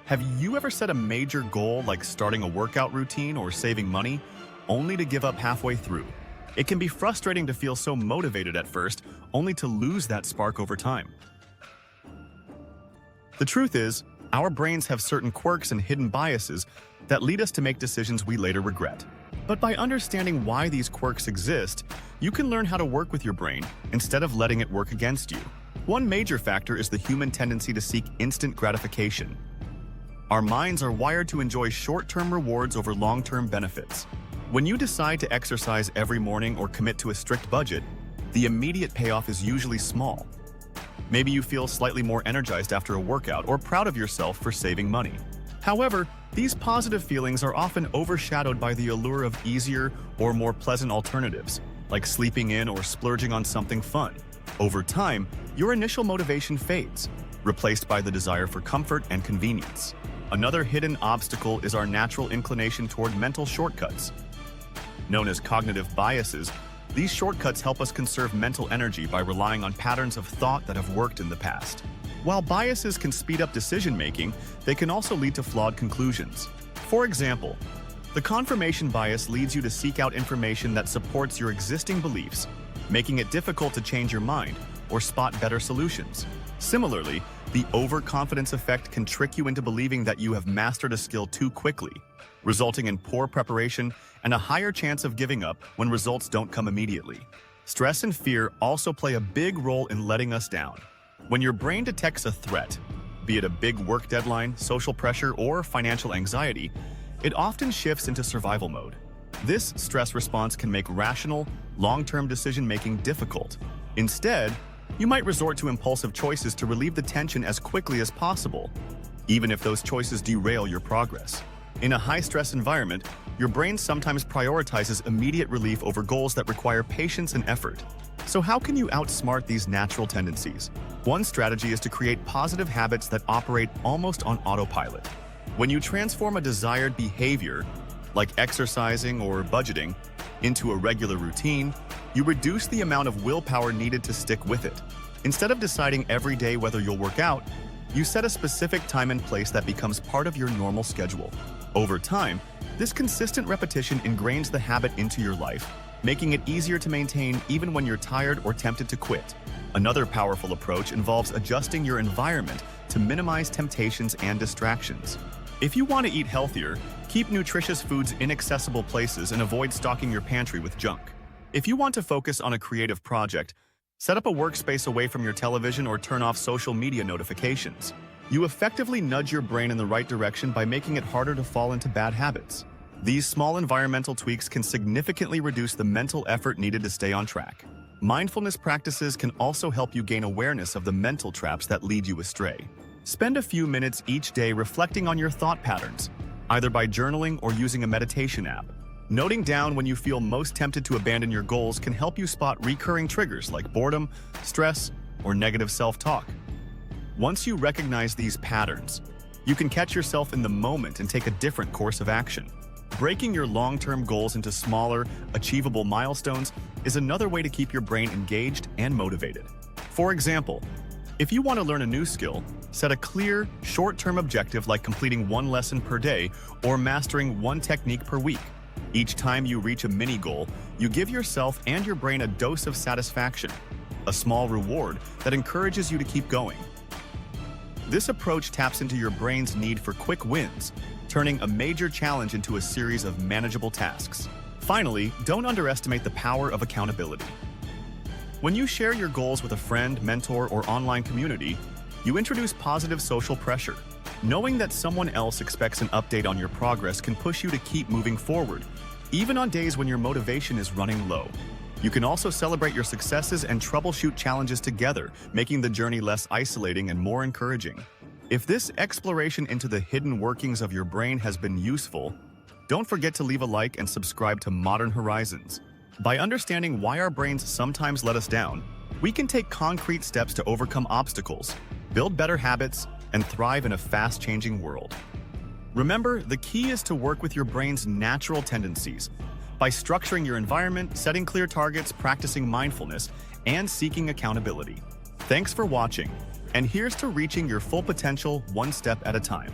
Have you ever set a major goal like starting a workout routine or saving money, only to give up halfway through? It can be frustrating to feel so motivated at first, only to lose that spark over time. The truth is, our brains have certain quirks and hidden biases that lead us to make decisions we later regret. But by understanding why these quirks exist, you can learn how to work with your brain instead of letting it work against you. One major factor is the human tendency to seek instant gratification. Our minds are wired to enjoy short-term rewards over long-term benefits. When you decide to exercise every morning or commit to a strict budget, the immediate payoff is usually small. Maybe you feel slightly more energized after a workout or proud of yourself for saving money. However, these positive feelings are often overshadowed by the allure of easier or more pleasant alternatives, like sleeping in or splurging on something fun. Over time, your initial motivation fades, replaced by the desire for comfort and convenience. Another hidden obstacle is our natural inclination toward mental shortcuts. Known as cognitive biases, these shortcuts help us conserve mental energy by relying on patterns of thought that have worked in the past. While biases can speed up decision-making, they can also lead to flawed conclusions. For example, the confirmation bias leads you to seek out information that supports your existing beliefs, making it difficult to change your mind or spot better solutions. Similarly, the overconfidence effect can trick you into believing that you have mastered a skill too quickly, resulting in poor preparation and a higher chance of giving up when results don't come immediately. Stress and fear also play a big role in letting us down. When your brain detects a threat, be it a big work deadline, social pressure, or financial anxiety, it often shifts into survival mode. This stress response can make rational, long-term decision-making difficult. Instead, you might resort to impulsive choices to relieve the tension as quickly as possible, even if those choices derail your progress. In a high-stress environment, your brain sometimes prioritizes immediate relief over goals that require patience and effort. So how can you outsmart these natural tendencies? One strategy is to create positive habits that operate almost on autopilot. When you transform a desired behavior, like exercising or budgeting, into a regular routine, you reduce the amount of willpower needed to stick with it. Instead of deciding every day whether you'll work out, you set a specific time and place that becomes part of your normal schedule. Over time, this consistent repetition ingrains the habit into your life, making it easier to maintain even when you're tired or tempted to quit. Another powerful approach involves adjusting your environment to minimize temptations and distractions. If you want to eat healthier, keep nutritious foods in accessible places and avoid stocking your pantry with junk. If you want to focus on a creative project, set up a workspace away from your television or turn off social media notifications. You effectively nudge your brain in the right direction by making it harder to fall into bad habits. These small environmental tweaks can significantly reduce the mental effort needed to stay on track. Mindfulness practices can also help you gain awareness of the mental traps that lead you astray. Spend a few minutes each day reflecting on your thought patterns, either by journaling or using a meditation app. Noting down when you feel most tempted to abandon your goals can help you spot recurring triggers like boredom, stress, or negative self-talk. Once you recognize these patterns, you can catch yourself in the moment and take a different course of action. Breaking your long-term goals into smaller, achievable milestones is another way to keep your brain engaged and motivated. For example, if you want to learn a new skill, set a clear, short-term objective like completing one lesson per day or mastering one technique per week. Each time you reach a mini goal, you give yourself and your brain a dose of satisfaction, a small reward that encourages you to keep going. This approach taps into your brain's need for quick wins, turning a major challenge into a series of manageable tasks. Finally, don't underestimate the power of accountability. When you share your goals with a friend, mentor, or online community, you introduce positive social pressure. Knowing that someone else expects an update on your progress can push you to keep moving forward, even on days when your motivation is running low. You can also celebrate your successes and troubleshoot challenges together, making the journey less isolating and more encouraging. If this exploration into the hidden workings of your brain has been useful, don't forget to leave a like and subscribe to Modern Horizons. By understanding why our brains sometimes let us down, we can take concrete steps to overcome obstacles, build better habits, and thrive in a fast-changing world. Remember, the key is to work with your brain's natural tendencies by structuring your environment, setting clear targets, practicing mindfulness, and seeking accountability. Thanks for watching, and here's to reaching your full potential one step at a time.